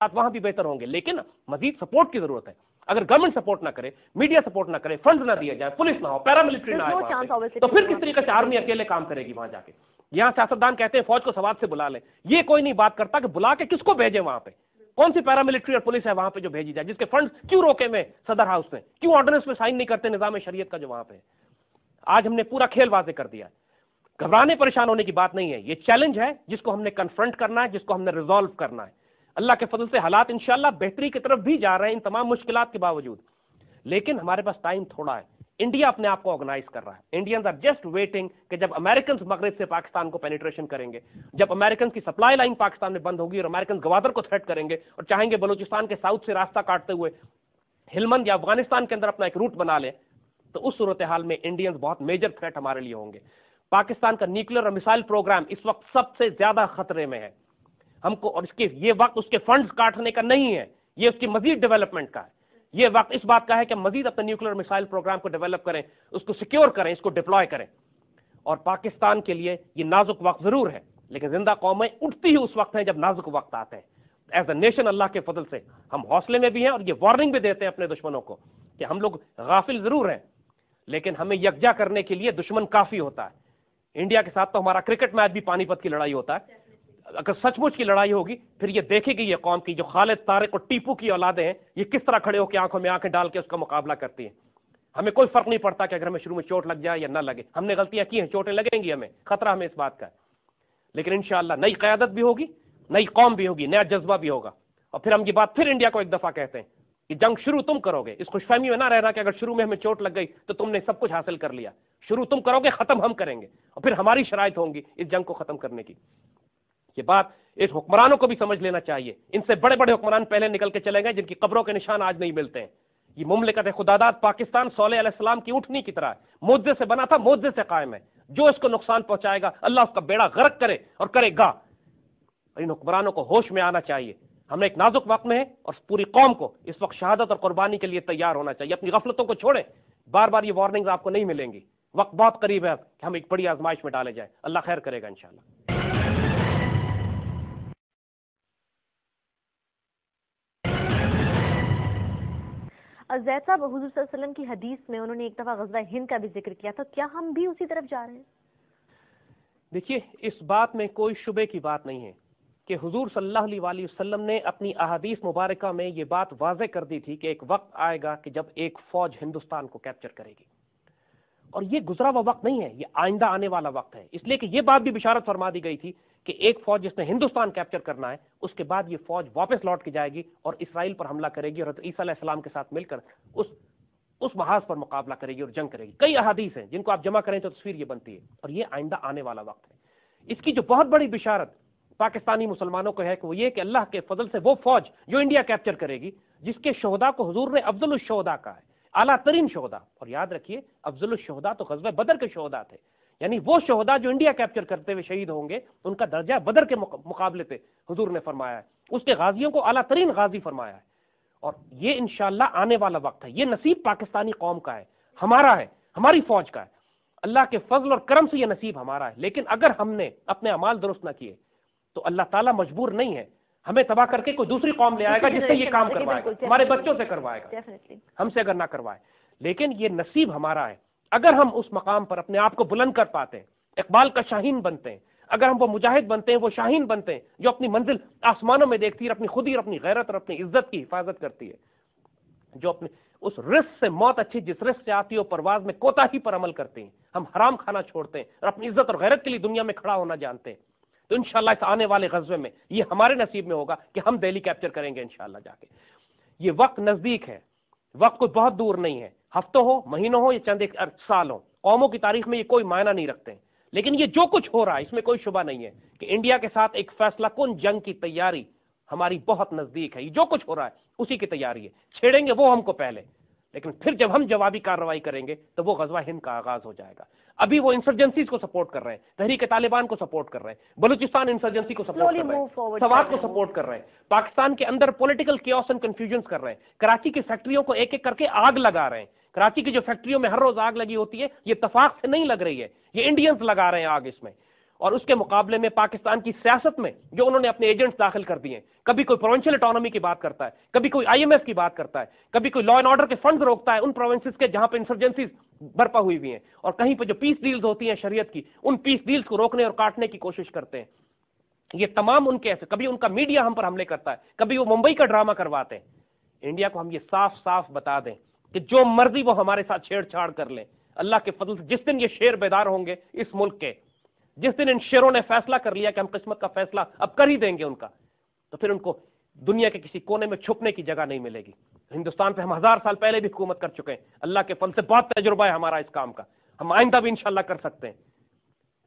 वहां भी बेहतर होंगे, लेकिन मजीद सपोर्ट की जरूरत है। अगर गवर्नमेंट सपोर्ट ना करे, मीडिया सपोर्ट ना करे, फंड्स ना दिया जाए, पुलिस ना हो, पैरामिलिट्री ना आए, तो फिर किस तरीके से आर्मी अकेले काम करेगी वहां जाके? यहां सियासतदान कहते हैं फौज को सवाद से बुला ले, ये कोई नहीं बात करता कि बुला के किसको भेजे वहां पे, कौन सी पैरामिलिट्री और पुलिस है वहां पे जो भेजी जाए, जिसके फंड्स क्यों रोके में सदर हाउस में, क्यों ऑर्डिनेंस में साइन नहीं करते निजाम शरीयत का जो वहां पे। आज हमने पूरा खेल वाजे कर दिया। घबराने परेशान होने की बात नहीं है, ये चैलेंज है जिसको हमने कन्फ्रंट करना है, जिसको हमने रिजॉल्व करना है। अल्लाह के फजल से हालात इंशाअल्लाह बेहतरी की तरफ भी जा रहे हैं इन तमाम मुश्किलात के बावजूद, लेकिन हमारे पास टाइम थोड़ा है। इंडिया अपने आप को ऑर्गेनाइज कर रहा है, इंडियंस आर जस्ट वेटिंग कि जब अमेरिकन मगरब से पाकिस्तान को पेनिट्रेशन करेंगे, जब अमेरिकन की सप्लाई लाइन पाकिस्तान में बंद होगी और अमेरिकन गवादर को थ्रेट करेंगे और चाहेंगे बलूचिस्तान के साउथ से रास्ता काटते हुए हिलमंद या अफगानिस्तान के अंदर अपना एक रूट बना ले, तो उस सूरत हाल में इंडियंस बहुत मेजर थ्रेट हमारे लिए होंगे। पाकिस्तान का न्यूक्लियर और मिसाइल प्रोग्राम इस वक्त सबसे ज्यादा खतरे में है हमको, और इसके ये वक्त उसके फंड्स काटने का नहीं है, ये उसकी मजीद डेवलपमेंट का है। ये वक्त इस बात का है कि मजीद अपने न्यूक्लियर मिसाइल प्रोग्राम को डेवलप करें, उसको सिक्योर करें, इसको डिप्लॉय करें। और पाकिस्तान के लिए ये नाजुक वक्त जरूर है, लेकिन जिंदा कौमें उठती ही उस वक्त है जब नाजुक वक्त आते हैं। एज अ नेशन अल्लाह के फजल से हम हौसले में भी हैं और ये वार्निंग भी देते हैं अपने दुश्मनों को कि हम लोग गाफिल जरूर हैं, लेकिन हमें यकजा करने के लिए दुश्मन काफी होता है। इंडिया के साथ तो हमारा क्रिकेट मैच भी पानीपत की लड़ाई होता है। अगर सचमुच की लड़ाई होगी फिर ये देखेगी ये कौम की जो खालिद तारिक और टीपू की औलादें हैं, ये किस तरह खड़े होकर आंखों में आंखें डाल के उसका मुकाबला करती हैं। हमें कोई फर्क नहीं पड़ता कि अगर हमें शुरू में चोट लग जाए या ना लगे, हमने गलतियां की हैं, चोटें लगेंगी, हमें खतरा हमें इस बात का है, लेकिन इंशाअल्लाह नई क़यादत भी होगी, नई कौम भी होगी, नया जज्बा भी होगा। और फिर हम ये बात फिर इंडिया को एक दफा कहते हैं कि जंग शुरू तुम करोगे, इस खुशफहमी में ना रहना कि अगर शुरू में हमें चोट लग गई तो तुमने सब कुछ हासिल कर लिया। शुरू तुम करोगे, खत्म हम करेंगे, और फिर हमारी शराइत होंगी इस जंग को खत्म करने की। ये बात इस हुक्मरानों को भी समझ लेना चाहिए। इनसे बड़े बड़े हुक्मरान पहले निकल के चले गए जिनकी कब्रों के निशान आज नहीं मिलते हैं। ये मुमलिकत खुदादाद पाकिस्तान सौले अलैहिस्सलाम की उठनी की तरह है, मुद्दे से बना था, मुद्दे से कायम है। जो इसको नुकसान पहुंचाएगा अल्लाह उसका बेड़ा गर्क करे और करेगा। इन हुक्मरानों को होश में आना चाहिए। हमने एक नाजुक वक्त में है और पूरी कौम को इस वक्त शहादत और कुर्बानी के लिए तैयार होना चाहिए। अपनी गफलतों को छोड़ें, बार बार ये वार्निंग्स आपको नहीं मिलेंगी। वक्त बहुत करीब है कि हम एक बड़ी आजमाइश में डाले जाए। अल्लाह खैर करेगा इंशाअल्लाह। ज़ैद साहब, हुज़ूर सल्लल्लाहु अलैहि वसल्लम की हदीस में उन्होंने एक दफा ग़ज़वा हिंद का भी जिक्र किया था, क्या हम भी उसी तरफ जा रहे हैं? देखिए, इस बात में कोई शुबे की बात नहीं है कि हुजूर सल्लल्लाहु अलैहि वसल्लम ने अपनी अहादीस मुबारका में ये बात वाज़ेह कर दी थी कि एक वक्त आएगा कि जब एक फौज हिंदुस्तान को कैप्चर करेगी। और ये गुजरा हुआ वक्त नहीं है, ये आइंदा आने वाला वक्त है। इसलिए कि ये बात भी बिशारत फरमा दी गई थी कि एक फौज जिसने हिंदुस्तान कैप्चर करना है, उसके बाद ये फौज वापस लौट के जाएगी और इसराइल पर हमला करेगी और ईसा अलैहिस्सलाम के साथ मिलकर उस महाज पर मुकाबला करेगी और जंग करेगी। कई अहादीस हैं जिनको आप जमा करें तो तस्वीर ये बनती है, और ये आइंदा आने वाला वक्त है। इसकी जो बहुत बड़ी बिशारत पाकिस्तानी मुसलमानों को है कि वो ये कि अल्लाह के फजल से वो फौज जो इंडिया कैप्चर करेगी, जिसके शोहदा को हुजूर ने अफजलुल शोहदा कहा है, आला तरीन शोहदा। और याद रखिए, अफजलुल शोहदा तो ग़ज़वा बदर के शोहदा थे, यानी वो शोहदा जो इंडिया कैप्चर करते हुए शहीद होंगे, उनका दर्जा बदर के मुकाबले पे हुजूर ने फरमाया है। उसके गाजियों को आला तरीन गाजी फरमाया है। और ये इंशाअल्लाह आने वाला वक्त है। ये नसीब पाकिस्तानी कौम का है, हमारा है, हमारी फौज का है। अल्लाह के फजल और करम से ये नसीब हमारा है। लेकिन अगर हमने अपने अमाल दुरुस्त ना किए तो अल्लाह ताला मजबूर नहीं है, हमें तबाह करके कोई दूसरी कौम ले आएगा जिससे ये काम करवाएगा, हमारे बच्चों से करवाएगा, हमसे अगर ना करवाए। लेकिन ये नसीब हमारा है। अगर हम उस मकाम पर अपने आप को बुलंद कर पाते हैं, इकबाल का शाहीन बनते हैं, अगर हम वो मुजाहिद बनते हैं, वो शाहीन बनते हैं जो अपनी मंजिल आसमानों में देखती है, अपनी खुदी और अपनी गैरत और अपनी इज्जत की हिफाजत करती है, जो अपने उस रिस्क से मौत अच्छी जिस रिस्क से आती है परवाज में कोताही पर अमल करते हैं, हम हराम खाना छोड़ते हैं और अपनी इज्जत और गैरत के लिए दुनिया में खड़ा होना जानते हैं, तो इंशाअल्लाह इस आने वाले गज़वे में ये हमारे नसीब में होगा कि हम दिल्ली कैप्चर करेंगे इंशाअल्लाह जाके। ये वक्त नजदीक है, वक्त कोई बहुत दूर नहीं है। हफ्तों हो, महीनों हो या चंद एक साल हो, कौमों की तारीख में ये कोई मायना नहीं रखते। लेकिन ये जो कुछ हो रहा है इसमें कोई शुबा नहीं है कि इंडिया के साथ एक फैसला कुन जंग की तैयारी हमारी बहुत नजदीक है। ये जो कुछ हो रहा है उसी की तैयारी है। छेड़ेंगे वो हमको पहले, लेकिन फिर जब हम जवाबी कार्रवाई करेंगे तो वो ग़ज़वा हिंद का आगाज हो जाएगा। अभी वो इंसर्जेंसीज को सपोर्ट कर रहे हैं, तहरीक तालिबान को सपोर्ट कर रहे हैं, बलूचिस्तान इंसर्जेंसी को सपोर्ट कर रहे हैं, सवात को सपोर्ट कर रहे हैं, पाकिस्तान के अंदर पॉलिटिकल केओस एंड कंफ्यूजन कर रहे हैं, कराची की फैक्ट्रियों को एक एक करके आग लगा रहे हैं। कराची की जो फैक्ट्रियों में हर रोज आग लगी होती है, ये इत्तफाक से नहीं लग रही है, ये इंडियंस लगा रहे हैं आग इसमें। اور اس کے مقابلے میں پاکستان کی سیاست میں جو انہوں نے اپنے ایجنٹس داخل کر دیے ہیں، کبھی کوئی پروونشل اٹانومی کی بات کرتا ہے، کبھی کوئی آئی ایم ایف کی بات کرتا ہے، کبھی کوئی لا اینڈ آرڈر کے فنڈز روکتا ہے ان پروونسز کے جہاں پہ انسرجنسیز برپا ہوئی ہوئی ہیں، اور کہیں پہ جو پیس ڈیلز ہوتی ہیں شریعت کی، ان پیس ڈیلز کو روکنے اور کاٹنے کی کوشش کرتے ہیں. یہ تمام ان کے ایسے، کبھی ان کا میڈیا ہم پر حملے کرتا ہے، کبھی وہ ممبئی کا ڈرامہ کرواتے ہیں. انڈیا کو ہم یہ صاف صاف بتا دیں کہ جو مرضی وہ ہمارے ساتھ چھیڑ چھاڑ کر لیں، اللہ کے فضل سے جس دن یہ شیر بیدار ہوں گے اس ملک کے، جس دن ان شیروں نے فیصلہ کر لیا کہ ہم قسمت کا فیصلہ اب کر ہی دیں گے ان کا، تو پھر ان کو دنیا کے کسی کونے میں چھپنے کی جگہ نہیں ملے گی. ہندوستان پہ ہم 1000 سال پہلے بھی حکومت کر چکے ہیں، اللہ کے فضل سے بہت تجربہ ہے ہمارا اس کام کا، ہم آئندہ بھی انشاءاللہ کر سکتے ہیں.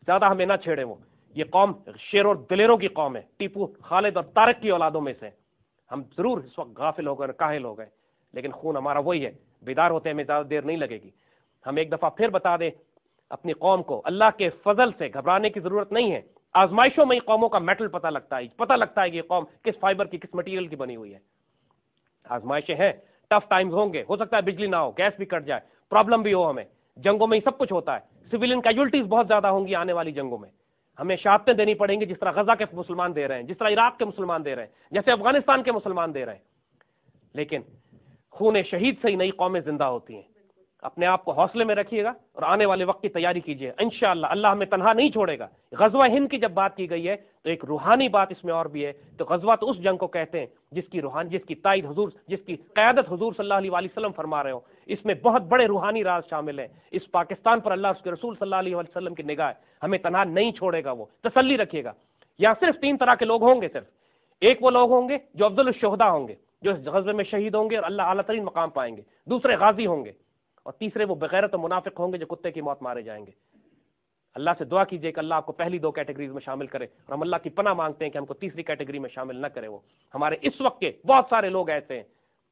زیادہ ہمیں نہ چھیڑیں. وہ یہ قوم شیروں دلیروں کی قوم ہے، ٹیپو، خالد اور طارق کی اولادوں میں سے. ہم ضرور اس وقت غافل ہو گئے، کاہل ہو گئے، لیکن خون ہمارا وہی ہے. بیدار ہوتے ہمیں زیادہ دیر نہیں لگے گی. ہم ایک دفعہ پھر بتا دیں اپنی قوم کو، اللہ کے فضل سے گھبرانے کی ضرورت نہیں ہے. آزمائشوں میں ہی قوموں کا میٹل پتہ لگتا ہے کہ یہ قوم کس فائبر کی، کس مٹیریل کی بنی ہوئی ہے. آزمائشیں ہیں، ٹف ٹائمز ہوں گے، ہو سکتا ہے بجلی نہ ہو، گیس بھی کٹ جائے، پرابلم بھی ہو، ہمیں جنگوں میں ہی سب کچھ ہوتا ہے. سویلین کیجولٹیز بہت زیادہ ہوں گی آنے والی جنگوں میں، ہمیں شہادتیں دینی پڑیں گی جس طرح غزہ کے مسلمان دے رہے ہیں، جس طرح عراق کے مسلمان دے رہے ہیں، جیسے افغانستان کے مسلمان دے رہے ہیں. لیکن خون شہید سے ہی نئی قومیں زندہ ہوتی ہیں. اپنے آپ کو حوصلے میں رکھیے گا اور آنے والے وقت کی تیاری کیجیے. انشاءاللہ اللہ ہمیں تنہا نہیں چھوڑے گا. غزوہ ہند کی جب بات کی گئی ہے تو ایک روحانی بات اس میں اور بھی ہے. تو غزوہ تو اس جنگ کو کہتے ہیں جس کی تائید حضور، جس کی قیادت حضور صلی اللہ علیہ وسلم فرما رہے ہو. اس میں بہت بڑے روحانی راز شامل ہیں. اس پاکستان پر اللہ اس کے رسول صلی اللہ علیہ وسلم کی نگاہ ہے. ہمیں تنہا نہیں چھوڑے گا. وہ تسلی رکھیے گا. یہاں صرف 3 طرح کے لوگ ہوں گے. صرف ایک وہ لوگ ہوں گے جو افضل الشہداء ہوں گے، جو اس غزوے میں شہید ہوں گے اور اللہ اعلیٰ ترین مقام پائیں گے. دوسرے غازی ہوں گے، اور تیسرے وہ بغیرت و منافق ہوں گے جو کتے کی موت مارے جائیں گے. اللہ سے دعا کیجئے کہ اللہ آپ کو پہلی 2 کیٹیگریز میں شامل کرے، اور ہم اللہ کی پناہ مانگتے ہیں کہ ہم کو تیسری کیٹیگری میں شامل نہ کرے. وہ ہمارے اس وقت کے بہت سارے لوگ ایسے ہیں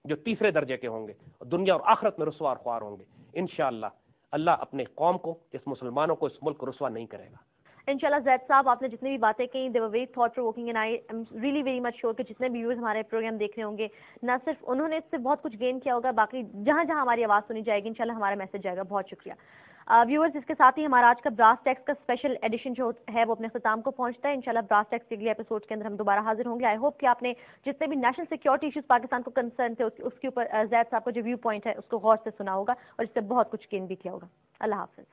جو تیسرے درجے کے ہوں گے اور دنیا اور آخرت میں رسوا اور خوار ہوں گے. انشاءاللہ اللہ اپنے قوم کو، اس مسلمانوں کو، اس ملک کو رسوا نہیں کرے گا. انشاءاللہ. زید صاحب آپ نے جتنی بھی باتیں کہیں they were very thought provoking and I am really very much sure کہ جتنے بھی ویورز ہمارے پروگرام دیکھ رہے ہوں گے نہ صرف انہوں نے اس سے بہت کچھ گین کیا ہوگا، باقی جہاں جہاں ہماری آواز سنی جائے گی انشاءاللہ ہمارا میسج جائے گا. بہت شکریہ ویورز. اس کے ساتھ ہی ہمارا آج کا براس ٹیکس کا اسپیشل ایڈیشن جو ہے وہ اپنے اختتام کو پہنچتا ہے. انشاءاللہ براس ٹیکس کے اگلے ایپیسوڈ کے اندر ہم دوبارہ حاضر ہوں گے. آئی ہوپ کہ آپ نے جتنے بھی نیشنل سیکیورٹی ایشوز پاکستان کو کنسرن تھے اس کے اوپر زید صاحب کا جو ویو پوائنٹ ہے اس کو غور سے سنا ہوگا اور اس سے بہت کچھ گین بھی کیا ہوگا. اللہ حافظ.